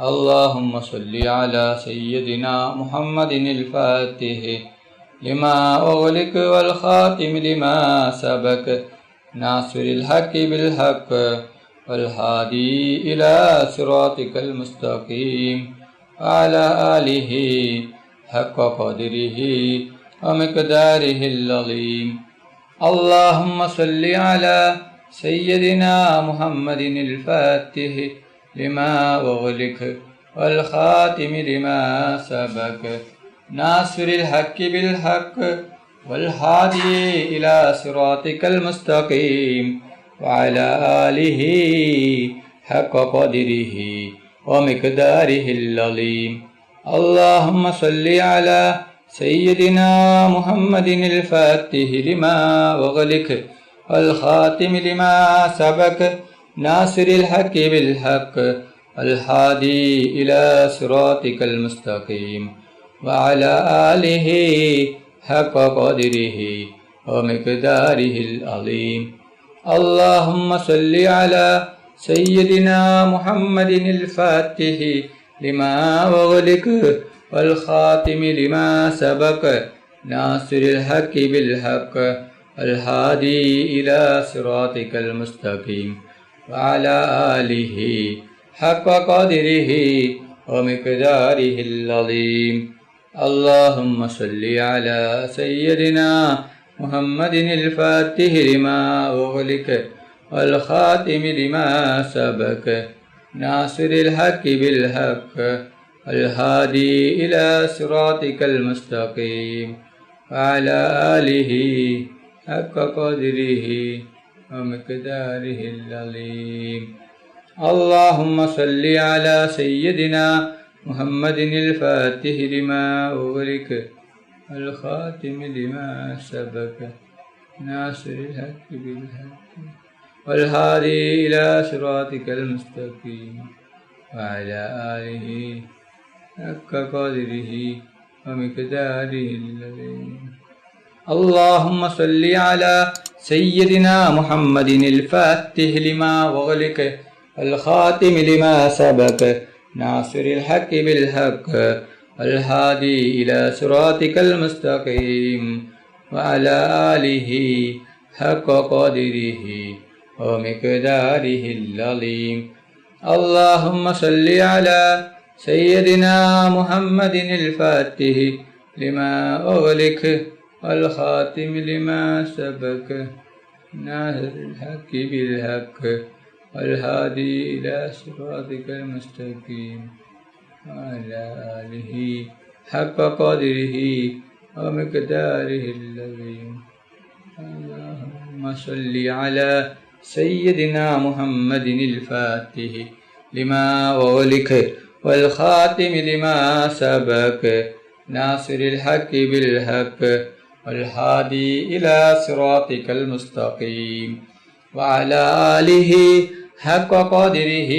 اللهم صل على سيدنا محمد الفاتح لما أغلق والخاتم لما سبق ناصر الحق بالحق والهادي إلى صراطك المستقيم وعلى آله حق قدره ومقداره العظيم. اللهم صل على سيدنا محمد الفاتح لما أغلق والخاتم لما سبق ناصر الحق بالحق والهادي إلى صراطك المستقيم وعلى آله حق قدره ومقداره العظيم. اللهم صل على سيدنا محمد الفاتح لما أغلق والخاتم لما سبق ناصر الحق بالحق الهادي إلى صراطك المستقيم وعلى آله حق قدره ومقداره العظيم. اللهم صل على سيدنا محمد الفاتح لما أغلق والخاتم لما سبق ناصر الحق بالحق الهادي إلى صراطك المستقيم وعلى آله حق قدره ومقداره العظيم. اللهم صل على سيدنا محمد الفاتح لما أغلق والخاتم لما سبق ناصر الحق بالحق الهادي إلى صراطك المستقيم وعلى آله حق قدره ومقداره العظيم. اللهم صل على سيدنا محمد الفاتح لما أغلق والخاتم لما سبق ناصر الحق بالحق والهادي إلى صراطك المستقيم وعلى آله حق قدره ومقداره العظيم. اللهم صل على سيدنا محمد الفاتح لما أغلق والخاتم لما سبق ناصر الحق بالحق والهادي إلى صراطك المستقيم وعلى آله حق قدره ومقداره العظيم. اللهم صل على سيدنا محمد الفاتح لما أغلق والخاتم لما سبق ناصر الحق بالحق والهادي إلى صراطك المستقيم وعلى آله حق قدره ومقداره العظيم. اللهم صل على سيدنا محمد الفاتح لما أغلق والخاتم لما سبق ناصر الحق بالحق والهادي إلى صراطك المستقيم وعلى آله حق قدره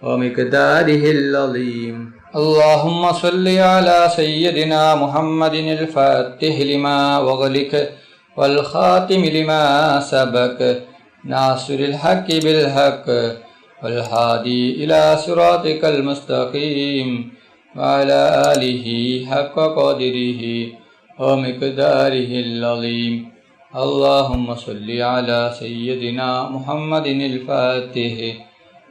ومقداره العظيم. اللهم صل على سيدنا محمد الفاتح لما أغلق والخاتم لما سبق ناصر الحق بالحق والهادي إلى صراطك المستقيم وعلى آله حق قدره ومقداره العظيم. اللهم صل على سيدنا محمد الفاتح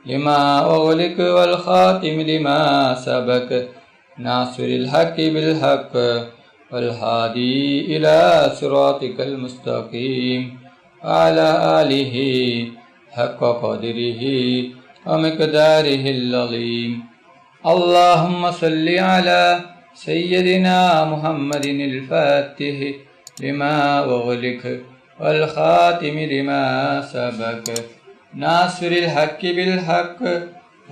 لما أغلق والخاتم لما سبق ناصر الحق بالحق والهادي إلى صراطك المستقيم وعلى آله حق قدره ومقداره العظيم. اللهم صل على سيدنا محمد الفاتح لما أغلق والخاتم لما سبق ناصر الحق بالحق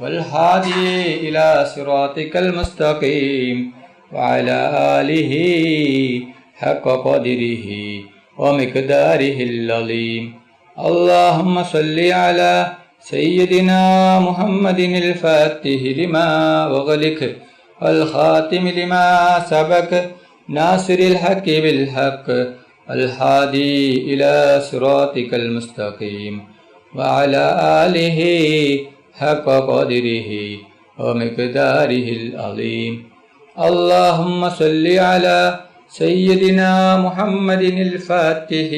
والهادي إلى صراطك المستقيم وعلى آله حق قدره ومقداره العظيم. اللهم صل على سيدنا محمد الفاتح لما أغلق والخاتم لما سبق ناصر الحق بالحق الهادي إلى صراطك المستقيم وعلى آله حق قدره ومقداره العظيم. اللهم صل على سيدنا محمد الفاتح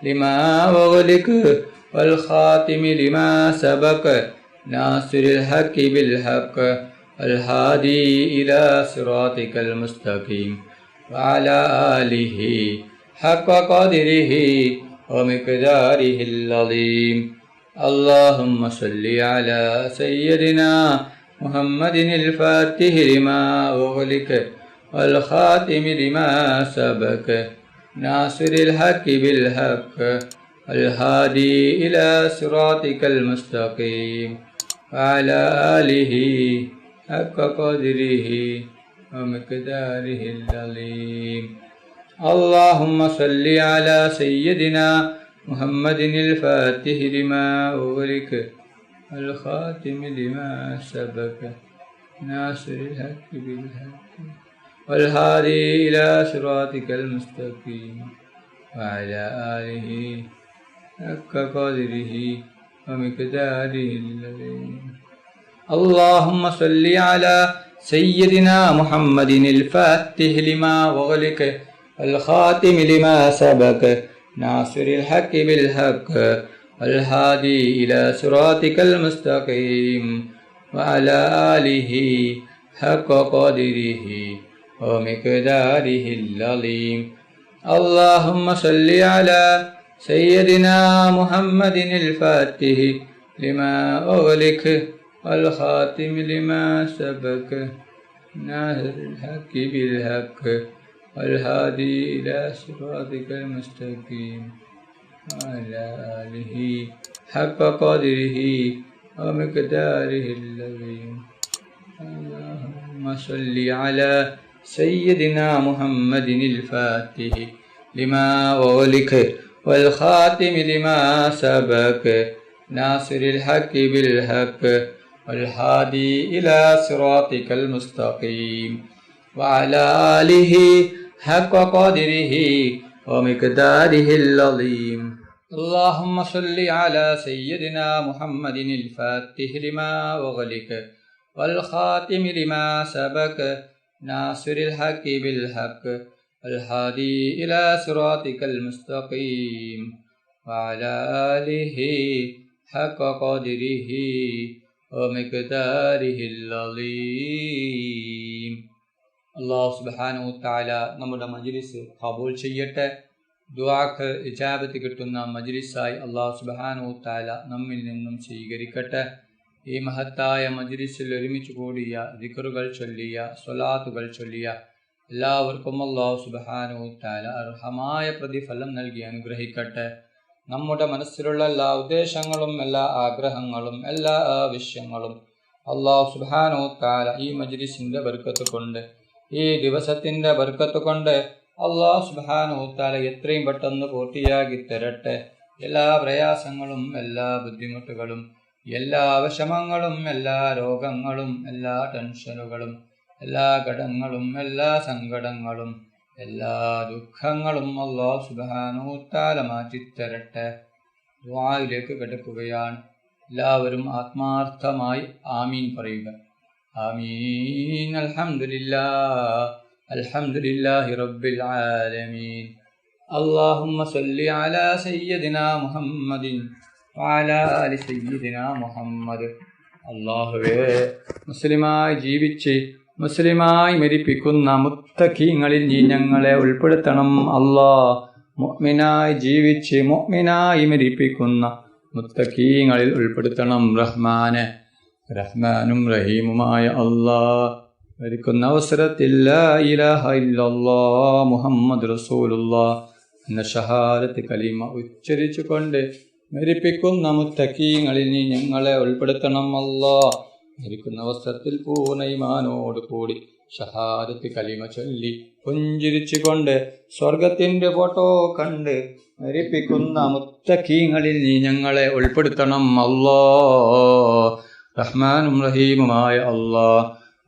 لما أغلق والخاتم لما سبق ناصر الحق بالحق الهادي إلى صراطك المستقيم وعلى آله حق قدره ومقداره العظيم. اللهم صل على سيدنا محمد الفاتح لما أغلق والخاتم لما سبق ناصر الحق بالحق الهادي إلى صراطك المستقيم وعلى آله حق قدره ومقداره العظيم. اللهم صل على سيدنا محمد الفاتح لما أغلق الخاتم لما سبق ناصر الحق بالحق والهادي إلى صراطك المستقيم وعلى آله حق قدره ومقداره العظيم. اللهم صل على سيدنا محمد الفاتح لما أغلق الخاتم لما سبق ناصر الحق بالحق والهادي إلى صراطك المستقيم وعلى آله حق قدره ومقداره العظيم. اللهم صل على سيدنا محمد الفاتح لما أغلق والخاتم لما سبق ناصر الحق بالحق والهادي إلى صراطك المستقيم وعلى آله حق قدره ومقداره العظيم. اللهم صل على سيدنا محمد الفاتح لما أغلق والخاتم لما سبق ناصر الحق بالحق والهادي إلى صراطك المستقيم وعلى آله حق قدره ومقداره العظيم. اللهم صل على سيدنا محمد الفاتح لما أغلق والخاتم لما سبق ناصر الحق بالحق الهادي إلى صراطك المستقيم وعلى آله حق قدره ومقداره العظيم. അല്ലാഹു സുബ്ഹാനഹു തആല നമ്മുടെ മജ്ലിസ് ഖബൂൽ ചെയ്യട്ടെ. ദുആക്ക് ഇജാബത്ത് കിട്ടുന്ന മജ്ലിസായി അല്ലാഹു സുബ്ഹാനഹു തആല നമ്മിൽ നിന്നും സ്വീകരിക്കട്ടെ. ഈ മഹത്തായ മജ്ലിസിൽ ഒരുമിച്ച് കൂടിയ ദിക്റുകൾ ചൊല്ലിയ സ്വലാത്തുകൾ ചൊല്ലിയ എല്ലാവർക്കും അല്ലാഹു സുബ്ഹാനഹു തആല അർഹമായ പ്രതിഫലം നൽകി അനുഗ്രഹിക്കട്ടെ. നമ്മുടെ മനസ്സിലുള്ള എല്ലാ ഉദ്ദേശങ്ങളും എല്ലാ ആഗ്രഹങ്ങളും എല്ലാ ആവശ്യങ്ങളും അല്ലാഹു സുബ്ഹാനഹു തആല ഈ മജ്ലിസിന്റെ ബർക്കത്ത് കൊണ്ട് ഈ ദിവസത്തിന്റെ ബർക്കത്ത് കൊണ്ട് അല്ലാഹു സുബ്ഹാനഹു തആല എത്രയും പെട്ടെന്ന് പൂർത്തിയാക്കി തരട്ടെ. എല്ലാ പ്രയാസങ്ങളും എല്ലാ ബുദ്ധിമുട്ടുകളും എല്ലാ വിഷമങ്ങളും എല്ലാ രോഗങ്ങളും എല്ലാ ടെൻഷനുകളും എല്ലാ കടങ്ങളും എല്ലാ സങ്കടങ്ങളും എല്ലാ ദുഃഖങ്ങളും അല്ലാഹു സുബ്ഹാനഹു തആല മാറ്റിത്തരട്ടെ. ദുആയിലേക്ക് കടക്കുകയാണ്. എല്ലാവരും ആത്മാർത്ഥമായി ആമീൻ പറയുക. ആമീൻ. അൽഹംദുലില്ലാഹി റബ്ബിൽ ആലമീൻ. അല്ലാഹുമ്മ സല്ലി അലാ സയ്യിദിനാ മുഹമ്മദിൻ വഅലാ ആലി സയ്യിദിനാ മുഹമ്മദ്. അല്ലാഹുവേ, മുസ്ലിമായി ജീവിച്ച് മുസ്ലിമായി മരിപ്പിക്കുന്ന മുത്തഖീങ്ങളിൽ നീ ഞങ്ങളെ ഉൾപ്പെടുത്തണം. അല്ലാഹ്, മുഅ്മിനായി ജീവിച്ച് മുഅ്മിനായി മരിപ്പിക്കുന്ന മുത്തഖീങ്ങളിൽ ഉൾപ്പെടുത്തണം. റഹ്മാനും റഹീമുമായ അല്ലാഹ്, മരിക്കുന്ന അവസരത്തിൽ ലാ ഇലാഹ ഇല്ലല്ലാഹ് മുഹമ്മദ് റസൂലുള്ളാഹ് എന്ന ഷഹാദത്ത് കലിമ ഉച്ചരിച്ചുകൊണ്ട് മരിപ്പിക്കുന്ന മുത്തഖീങ്ങളിൽ നീ ഞങ്ങളെ ഉൾപ്പെടുത്തണം. അല്ലാഹ്, മരിക്കുന്ന അവസരത്തിൽ പൂർണ്ണ ഈമാനോട് കൂടി ഷഹാദത്ത് കലിമ ചൊല്ലി പുഞ്ചിരിച്ചുകൊണ്ട് സ്വർഗത്തിന്റെ ഫോട്ടോ കണ്ട് മരിപ്പിക്കുന്ന മുത്തഖീങ്ങളിൽ നീ ഞങ്ങളെ ഉൾപ്പെടുത്തണം. അല്ലാഹ്, റഹ്മാനും റഹീമുമായ അല്ലാഹ്,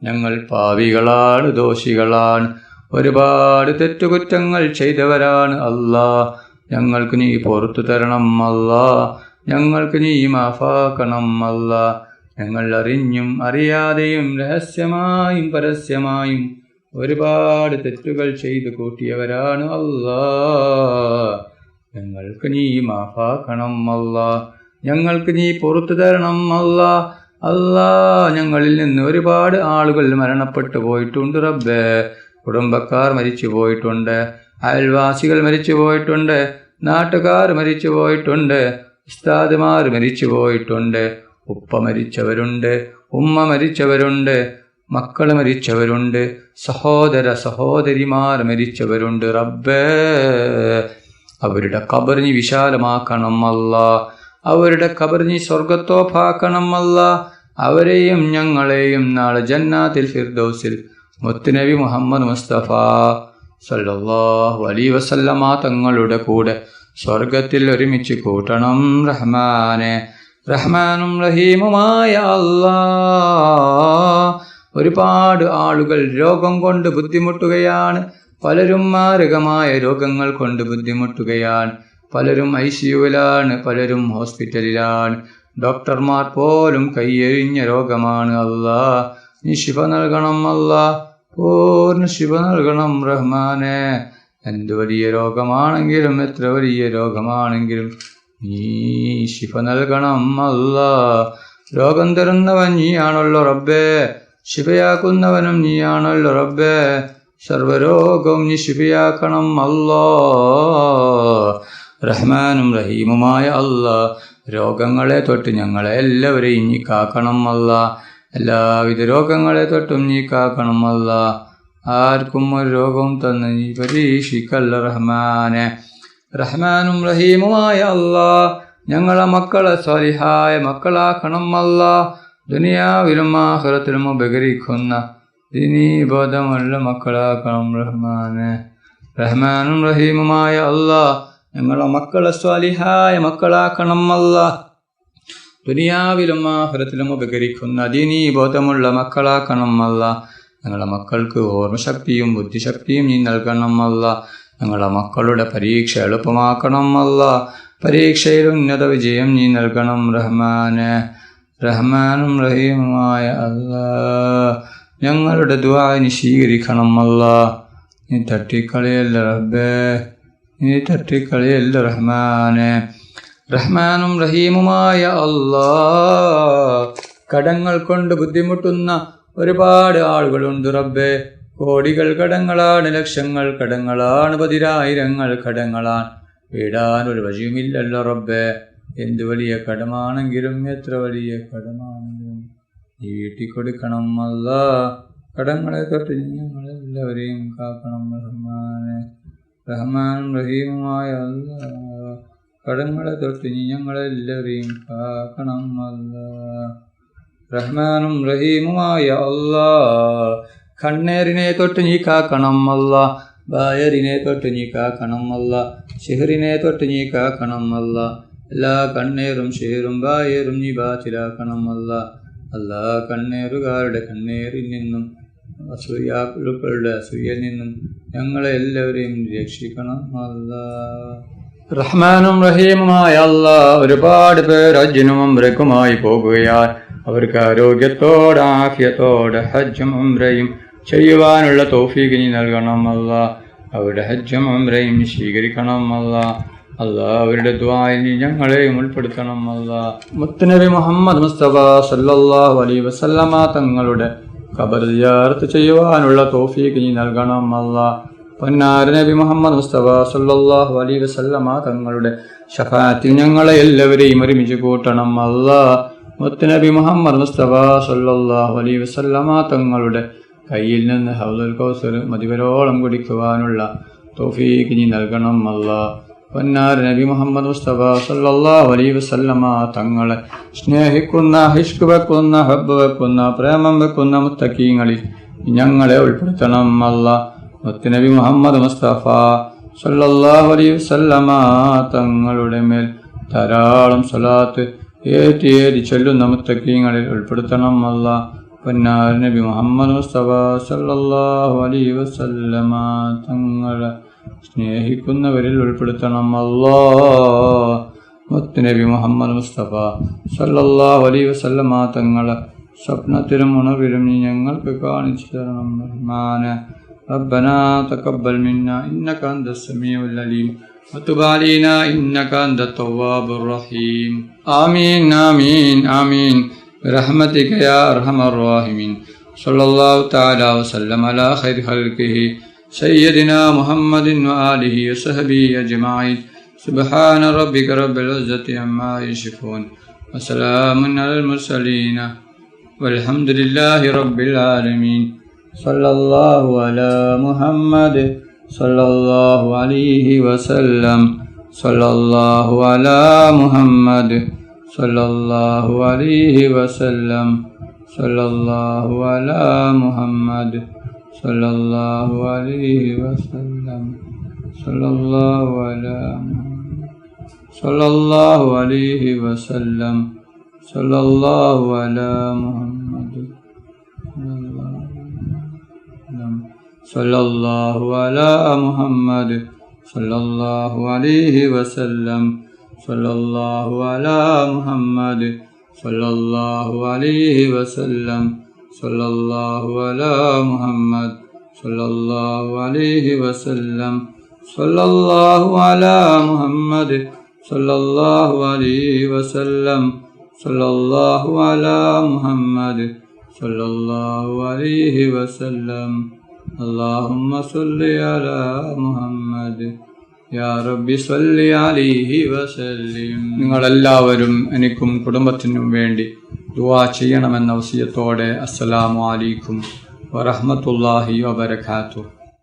ഞങ്ങൾ പാവികളാണ്, ദോഷികളാണ്, ഒരുപാട് തെറ്റുകുറ്റങ്ങൾ ചെയ്തവരാണ്. അല്ലാഹ്, ഞങ്ങൾക്ക് നീ പുറത്തു തരണം. അല്ലാഹ്, ഞങ്ങൾക്ക് നീ മാഫാക്കണം. അല്ലാഹ്, ഞങ്ങൾ അറിഞ്ഞും അറിയാതെയും രഹസ്യമായും പരസ്യമായും ഒരുപാട് തെറ്റുകൾ ചെയ്തു കൂട്ടിയവരാണ് അല്ലാ. ഞങ്ങൾക്ക് നീ മാഫാക്കണം അല്ലാ. ഞങ്ങൾക്ക് നീ പുറത്തു തരണം അല്ലാ. അല്ലാ, ഞങ്ങളിൽ നിന്ന് ഒരുപാട് ആളുകൾ മരണപ്പെട്ടു പോയിട്ടുണ്ട് റബ്ബേ. കുടുംബക്കാർ മരിച്ചു പോയിട്ടുണ്ട്, അയൽവാസികൾ മരിച്ചു പോയിട്ടുണ്ട്, നാട്ടുകാർ മരിച്ചു പോയിട്ടുണ്ട്, ഉസ്താദുമാർ മരിച്ചു പോയിട്ടുണ്ട്, ഉപ്പ മരിച്ചവരുണ്ട്, ഉമ്മ മരിച്ചവരുണ്ട്, മക്കൾ മരിച്ചവരുണ്ട്, സഹോദര സഹോദരിമാർ മരിച്ചവരുണ്ട് റബ്ബേ. അവരുടെ ഖബർ നീ വിശാലമാക്കണം അല്ലാ. അവരുടെ ഖബർ നീ സ്വർഗത്തോപ്പാക്കണം അല്ലാ. അവരെയും ഞങ്ങളെയും നാളെ ജന്നാത്തിൽ ഫിർദൗസിൽ മുത്തുനബി മുഹമ്മദ് മുസ്തഫ സല്ലല്ലാഹു അലൈഹി വസല്ലമ തങ്ങളുടെ കൂടെ സ്വർഗത്തിൽ ഒരുമിച്ച് കൂട്ടണം റഹ്മാനെ. റഹ്മാനും റഹീമുമായ അല്ലാ, ഒരുപാട് ആളുകൾ രോഗം കൊണ്ട് ബുദ്ധിമുട്ടുകയാണ്. പലരും മാരകമായ രോഗങ്ങൾ കൊണ്ട് ബുദ്ധിമുട്ടുകയാണ്. പലരും ICUവിലാണ്, പലരും ഹോസ്പിറ്റലിലാണ്. ഡോക്ടർമാർ പോലും കൈയെഴിഞ്ഞ രോഗമാണ് അല്ലാ. നീ ശിഫ നൽകണം അല്ലാ, പൂർണ്ണ ശിഫ നൽകണം റഹ്മാനെ. എന്ത് വലിയ രോഗമാണെങ്കിലും എത്ര വലിയ രോഗമാണെങ്കിലും നീ ശിഫ നൽകണം അല്ലാ. രോഗം തരുന്നവൻ നീയാണല്ലോ റബ്ബേ, ശിഫയാക്കുന്നവനും നീയാണല്ലോ റബ്ബേ. സർവരോഗവും നീ ശിഫയാക്കണം അല്ലാ. റഹ്മാനും റഹീമുമായ അല്ലാ, രോഗങ്ങളെ തൊട്ട് ഞങ്ങളെ എല്ലാവരെയും നീ കാക്കണം അല്ലാ. എല്ലാവിധ രോഗങ്ങളെ തൊട്ടും നീ കാക്കണം അല്ലാ. ആർക്കും ഒരു രോഗവും തന്ന് നീ പരീക്ഷിക്കല്ല റഹ്മാനെ. റഹ്മാനും റഹീമുമായ അല്ലാ, ഞങ്ങളെ മക്കളെ സ്വാലിഹായ മക്കളാക്കണം അല്ലാ. ദുനിയാവിലും ആഖിറത്തിലും ഉപകരിക്കുന്ന ദീനീ ബോധമുള്ള മക്കളാക്കണം റഹ്മാനെ. റഹ്മാനും റഹീമുമായ അല്ലാ, ഞങ്ങളെ മക്കളെ സ്വാലിഹായ മക്കളാക്കണം അല്ലാ. ദുനിയാവിലും ആഖിറത്തിലും ഉപകരിക്കുന്ന ദീനീ ബോധമുള്ള മക്കളാക്കണം അല്ലാ. ഞങ്ങളെ മക്കൾക്ക് ഓർമ്മശക്തിയും ബുദ്ധിശക്തിയും നീ നൽകണം അല്ലാ. ഞങ്ങളെ മക്കളുടെ പരീക്ഷ എളുപ്പമാക്കണം അല്ലാ. പരീക്ഷയിൽ ഉന്നത വിജയം നീ നൽകണം റഹ്മാനെ. റഹ്മാനും റഹീമുമായ അല്ലാ, ഞങ്ങളുടെ ദുആ നീ സ്വീകരിക്കണം അല്ലാ. നീ തട്ടിക്കളിയല്ല റബ്ബേ, നീ തട്ടിക്കളിയല്ല റഹ്മാനെ. റഹ്മാനും റഹീമുമായ അല്ലാ, കടങ്ങൾ കൊണ്ട് ബുദ്ധിമുട്ടുന്ന ഒരുപാട് ആളുകളുണ്ട് റബ്ബേ. കോടികൾ കടങ്ങളാണ്, ലക്ഷങ്ങൾ കടങ്ങളാണ്, പതിനായിരങ്ങൾ കടങ്ങളാണ്. വീടാനൊരു വഴിയുമില്ലല്ലോ റബ്ബേ. എന്ത് വലിയ കടമാണെങ്കിലും എത്ര വലിയ കടമാണെങ്കിലും നീ വീട്ടിക്കൊടുക്കണം അല്ലാ. കടങ്ങളെ തൊട്ട് ഞങ്ങളെല്ലാവരെയും കാക്കണം റഹ്മാനെ. റഹ്മാനും റഹീമുമായ അല്ലാ, കടങ്ങളെ തൊട്ട് നീ ഞങ്ങളെല്ലാവരെയും കാക്കണം അല്ലാ. റഹ്മാനും റഹീമുമായ അല്ലാ, കണ്ണേറിനെ തൊട്ട് നീ കാക്കണം അല്ലാ. ബായറിനെ തൊട്ട് നീ കാക്കണം അല്ലാ. സിഹറിനെ തൊട്ട് നീ കാക്കണം അല്ലാ. എല്ലാ കണ്ണേറും ഷെയറും ബായറും നീ ബാത്തിലാക്കണം അല്ലാ. അല്ലാ, കണ്ണേറുകാരുടെ കണ്ണേറിൽ നിന്നും അസൂയാക്കളുടെ അസൂയയിൽ നിന്നും ഞങ്ങളെ എല്ലാവരെയും രക്ഷിക്കണം അല്ലാ. റഹ്മാനും റഹീമുമായ അല്ലാ, ഒരുപാട് പേർ ഹജ്ജിനും ഉംറയ്ക്കുമായി പോകുകയാൽ അവർക്ക് ആരോഗ്യത്തോടെ ആഫിയത്തോടെ ഹജ്ജും ഉംറയും ചെയ്യുവാനുള്ള തൗഫീഖ് നീ നൽകണം അല്ലാ. അവരുടെ ഹജ്ജും ഉംറയും നീ സ്വീകരിക്കണം അല്ലാ. അല്ലാ, അവരുടെ ദുആയിൽ നീ ഞങ്ങളെയും ഉൾപ്പെടുത്തണം അല്ലാ. മുത്തുനബി മുഹമ്മദ് മുസ്തഫ സല്ലല്ലാഹു അലൈഹി വസല്ലമ തങ്ങളുടെ ഖബർ സിയാറത്ത് ചെയ്യുവാനുള്ള തൗഫീഖ് നീ നൽകണം അല്ലാ. പൊന്നാര നബി മുഹമ്മദ് മുസ്തഫ സല്ലല്ലാഹു അലൈഹി വസല്ലമ തങ്ങളുടെ ശഫാഅത്തിൽ ഞങ്ങളെ എല്ലാവരെയും ഒരുമിച്ച് കൂട്ടണം അല്ലാ. മുത്തുനബി മുഹമ്മദ് മുസ്തഫ സല്ലല്ലാഹു അലൈഹി വസല്ലമ തങ്ങളുടെ കയ്യിൽ നിന്ന് ഹൗദുൽ കൗസർ മതിവരോളം കുടിക്കുവാനുള്ള തൗഫീഖ് നീ നൽകണം അല്ലാ. പൊന്നാര നബി മുഹമ്മദ് മുസ്തഫ സല്ലല്ലാഹു അലൈഹി വസല്ലമ തങ്ങളെ സ്നേഹിക്കുന്ന, ഹിഷ്ക് വെക്കുന്ന, ഹബ്ബ് വെക്കുന്ന, പ്രേമം വെക്കുന്ന മുത്തഖീങ്ങളിൽ ഞങ്ങളെ ഉൾപ്പെടുത്തണം അല്ലാ. മുത്തുനബി മുഹമ്മദ് മുസ്തഫ സല്ലല്ലാഹു അലൈഹി വസല്ലമ തങ്ങളുടെ മേൽ ധാരാളം സ്വലാത്ത് ഏറ്റി ചൊല്ലുന്ന മുത്തഖീങ്ങളിൽ ഉൾപ്പെടുത്തണം അല്ലാ. പൊന്നാര നബി മുഹമ്മദ് മുസ്തഫ സല്ലല്ലാഹു അലൈഹി വസല്ലമ തങ്ങളെ സ്നേഹിക്കുന്നവരിൽ ഉൾപ്പെടുത്തണം അല്ലാ. മുത്തുനബി മുഹമ്മദ് മുസ്തഫ സല്ലല്ലാഹു അലൈഹി വസല്ലമ തങ്ങളെ സ്വപ്നത്തിലും ഉണർവിലും നീ ഞങ്ങൾക്ക് കാണിച്ചു തരണം റഹ്മാനെ. ربنا تقبل منا إنك أنت السميع العليم وتب علينا إنك أنت التواب الرحيم. آمين آمين آمين برحمتك يا أرحم الراحمين. صلى الله تعالى وسلم على خير خلقه سيدنا محمد وآله وصحبه أجمعين. سبحان ربك رب العزة عما يصفون وسلام على المرسلين والحمد لله رب العالمين. صلى الله على محمد صلى الله عليه وسلم. صلى الله على محمد صلى الله عليه وسلم. صلى الله على محمد صلى الله عليه وسلم. صلى الله على صلى الله عليه وسلم. صلى الله على محمد صلى الله على محمد صلى الله عليه وسلم. صلى الله على محمد صلى الله عليه وسلم. صلى الله على محمد صلى الله عليه وسلم. صلى الله على محمد صلى الله عليه وسلم. صلى الله على محمد صلى الله عليه وسلم. اللهم صل على محمد യാ റബ്ബി സ്വല്ലി അലൈഹി വസല്ലിം. നിങ്ങളെല്ലാവരും എനിക്കും കുടുംബത്തിനും വേണ്ടി ദുആ ചെയ്യണമെന്ന വസിയത്തോടെ അസ്സലാമു അലൈക്കും വറഹ്മത്തുള്ളാഹി വബറകാതുഹു.